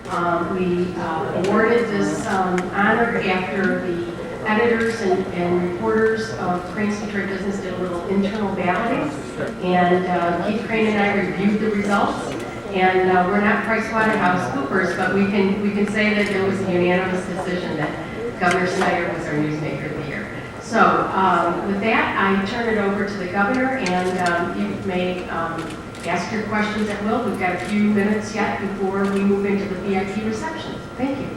We awarded this honor after the editors and reporters of Crain's Detroit Business did a little internal balloting, and Keith Crain and I reviewed the results. And we're not PricewaterhouseCoopers, but we can say that it was a unanimous decision that Governor Snyder was our Newsmaker of the Year. So with that, I turn it over to the governor, and you may ask your questions at will. We've got a few minutes yet before we move into the VIP reception. Thank you.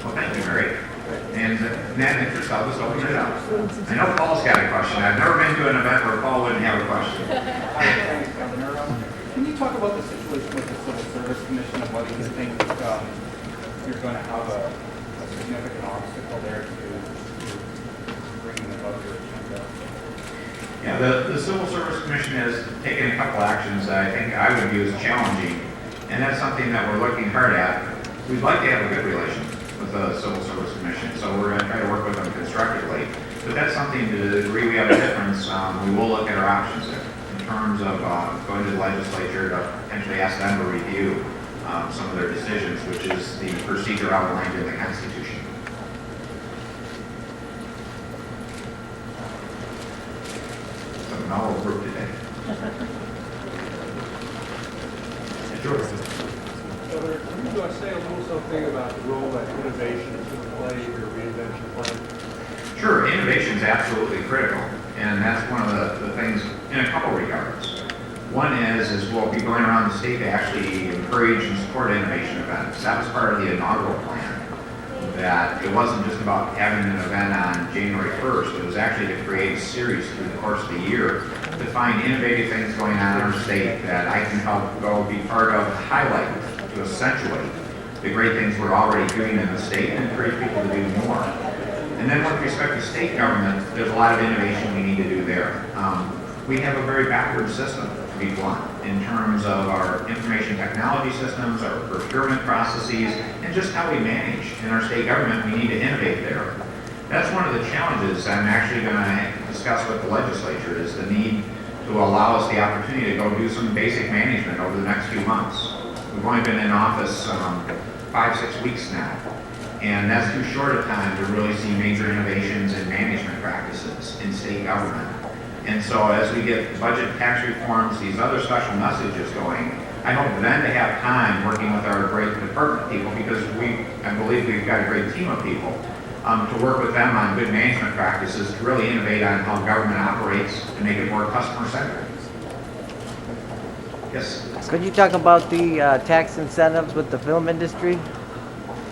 Well, thank you, Mary. And in that interest, I'll just open it up. I know Paul's got a question. I've never been to an event where Paul wouldn't have a question. Thanks, Governor. Can you talk about the situation with the Civil Service Commission and whether you think you're going to have a significant obstacle there to bringing it above your agenda? Yeah, the Civil Service Commission has taken a couple actions that I think I would view as challenging, and that's something that we're looking hard at. We'd like to have a good relation with the Civil Service Commission, so we're going to try to work with them constructively. But that's something, to the degree we have a difference, we will look at our options there in terms of going to the legislature to potentially ask them to review some of their decisions, which is the procedure outlined in the Constitution. So now we'll group today. Sure. Governor, can you say a little something about the role that innovation is going to play in your reinvention plan? Sure, innovation is absolutely critical, and that's one of the things in a couple regards. One is we'll be going around the state to actually encourage and support innovation events. That was part of the inaugural plan, that it wasn't just about having an event on January 1st. It was actually to create a series through the course of the year to find innovative things going on in our state that I can help go be part of, highlight, to accentuate the great things we're already doing in the state and encourage people to do more. And then with respect to state government, there's a lot of innovation we need to do there. We have a very backward system, to be blunt, in terms of our information technology systems, our procurement processes, and just how we manage in our state government. We need to innovate there. That's one of the challenges I'm actually going to discuss with the legislature, is the need to allow us the opportunity to go do some basic management over the next few months. We've only been in office 5-6 weeks now, and that's too short a time to really see major innovations in management practices in state government. And so as we get budget, tax reforms, these other special messages going, I hope then to have time working with our great department people, because I believe we've got a great team of people, to work with them on good management practices to really innovate on how government operates and make it more customer-centric. Yes? Could you talk about the tax incentives with the film industry?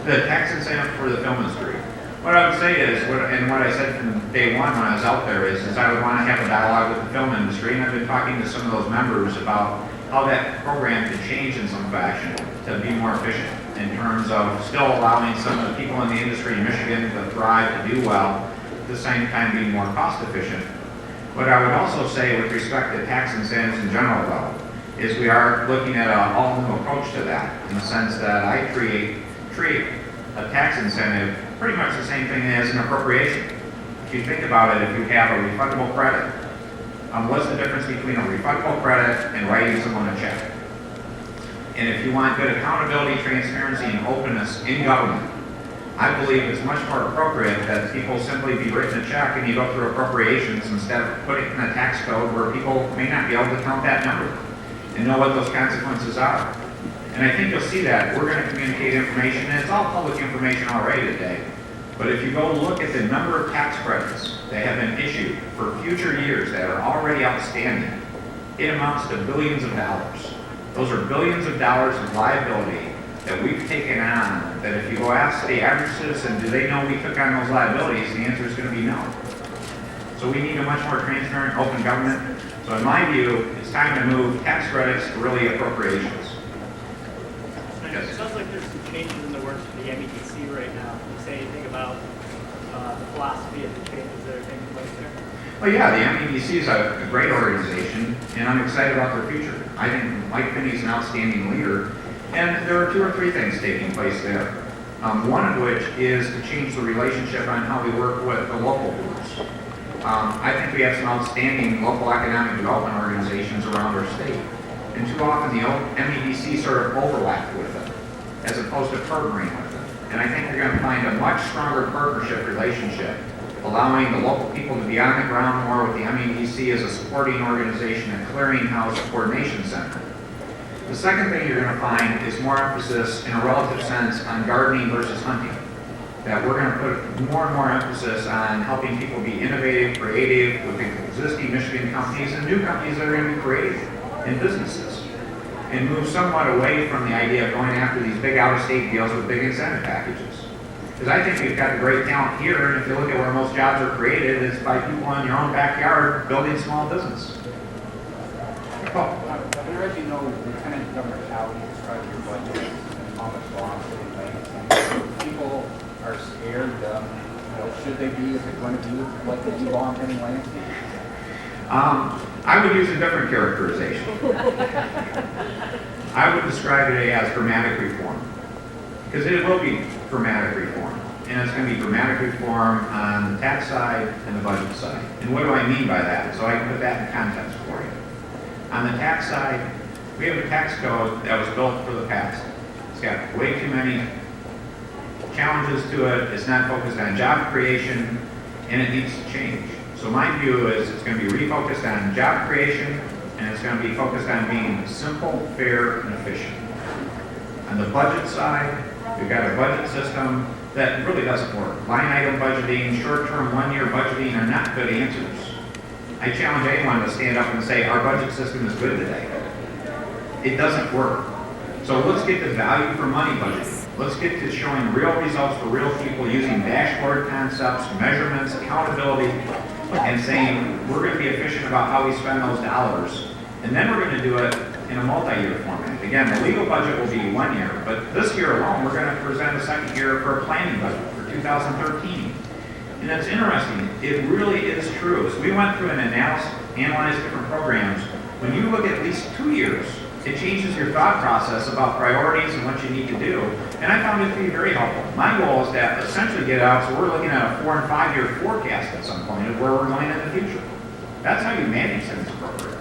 The tax incentive for the film industry. What I would say is, and what I said from day one when I was out there is I would want to have a dialogue with the film industry, and I've been talking to some of those members about how that program could change in some fashion to be more efficient in terms of still allowing some of the people in the industry in Michigan to thrive, to do well, at the same time being more cost efficient. What I would also say with respect to tax incentives in general, though, is we are looking at an all-new approach to that, in the sense that I treat a tax incentive pretty much the same thing as an appropriation. If you think about it, if you have a refundable credit, what's the difference between a refundable credit and writing someone a check? And if you want good accountability, transparency, and openness in government, I believe it's much more appropriate that people simply be written a check and you go through appropriations instead of putting it in a tax code where people may not be able to count that number and know what those consequences are. And I think you'll see that. We're going to communicate information, and it's all public information already today. But if you go look at the number of tax credits that have been issued for future years that are already outstanding, it amounts to billions of dollars. Those are billions of dollars of liability that we've taken on, that if you go ask the average citizen, do they know we took on those liabilities, the answer is going to be no. So we need a much more transparent, open government. So in my view, it's time to move tax credits to really appropriations. Yes. It sounds like there's some changes in the works for the MEDC right now. Can you say anything about the philosophy of the changes that are taking place there? Well, yeah, the MEDC is a great organization, and I'm excited about their future. I think Mike Finney's an outstanding leader, and there are 2 or 3 things taking place there. One of which is to change the relationship on how we work with the local groups. I think we have some outstanding local economic development organizations around our state. And too often the MEDC sort of overlapped with it, as opposed to partnering with it. And I think you're going to find a much stronger partnership relationship, allowing the local people to be on the ground more with the MEDC as a supporting organization and clearinghouse coordination center. The second thing you're going to find is more emphasis in a relative sense on gardening versus hunting. That we're going to put more and more emphasis on helping people be innovative, creative with existing Michigan companies and new companies that are going to be creative in businesses, and move somewhat away from the idea of going after these big out-of-state deals with big incentive packages. Because I think we've got great talent here, and if you look at where most jobs are created, it's by people in your own backyard building small business. Oh. Governor, as you know, Lieutenant Governor Cowley described your budget and how much loss it makes. People are scared. Should they be? Is it going to be like the long-term landscape? I would use a different characterization. I would describe it as dramatic reform. Because it will be dramatic reform. And it's going to be dramatic reform on the tax side and the budget side. And what do I mean by that? So I can put that in context for you. On the tax side, we have a tax code that was built for the past. It's got way too many challenges to it. It's not focused on job creation, and it needs to change. So my view is it's going to be refocused on job creation, and it's going to be focused on being simple, fair, and efficient. On the budget side, we've got a budget system that really doesn't work. Line item budgeting, short-term one-year budgeting are not good answers. I challenge anyone to stand up and say, our budget system is good today. It doesn't work. So let's get to value for money budgeting. Let's get to showing real results for real people using dashboard concepts, measurements, accountability, and saying we're going to be efficient about how we spend those dollars. And then we're going to do it in a multi-year format. Again, the legal budget will be 1 year, but this year alone, we're going to present a second year for a planning budget for 2013. And it's interesting. It really is true. As we went through and analyzed different programs, when you look at least 2 years, it changes your thought process about priorities and what you need to do. And I found it to be very helpful. My goal is to essentially get out, so we're looking at a 4 and 5 year forecast at some point of where we're going in the future. That's how you manage things appropriately.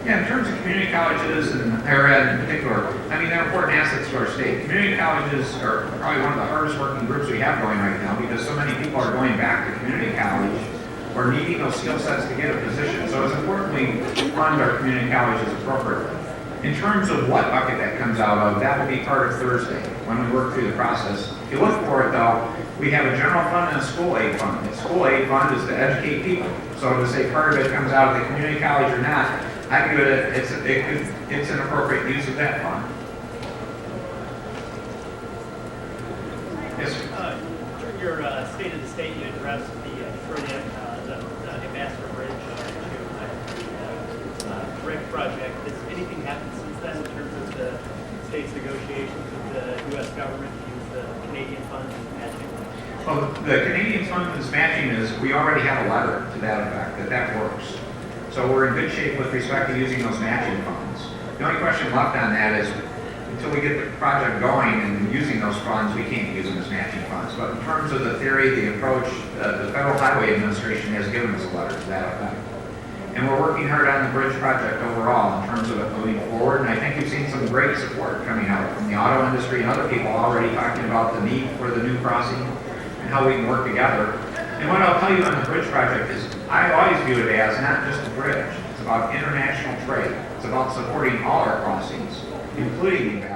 Yeah, in terms of community colleges and higher ed in particular, I mean, they're important assets to our state. Community colleges are probably one of the hardest working groups we have going right now because so many people are going back to community college or needing those skill sets to get a position. So it's important we fund our community colleges appropriately. In terms of what bucket that comes out of, that will be part of Thursday when we work through the process. If you look for it though, we have a general fund and a school aid fund. The school aid fund is to educate people. So to say part of it comes out of the community college or not, I view it as it's an appropriate use of that fund. Yes, sir. During your State of the State, you addressed the Ambassador Bridge issue, the RIC project. Has anything happened since then in terms of the state's negotiations with the U.S. government to use the Canadian funds as matching? Well, the Canadian funds matching is, we already have a letter to that effect, that works. So we're in good shape with respect to using those matching funds. The only question left on that is, until we get the project going and using those funds, we can't use them as matching funds. But in terms of the theory, the approach, the Federal Highway Administration has given us a letter to that effect. And we're working hard on the bridge project overall in terms of it moving forward. And I think you've seen some great support coming out from the auto industry and other people already talking about the need for the new crossing and how we can work together. And what I'll tell you on the bridge project is, I always view it as not just a bridge. It's about international trade. It's about supporting all our crossings, including the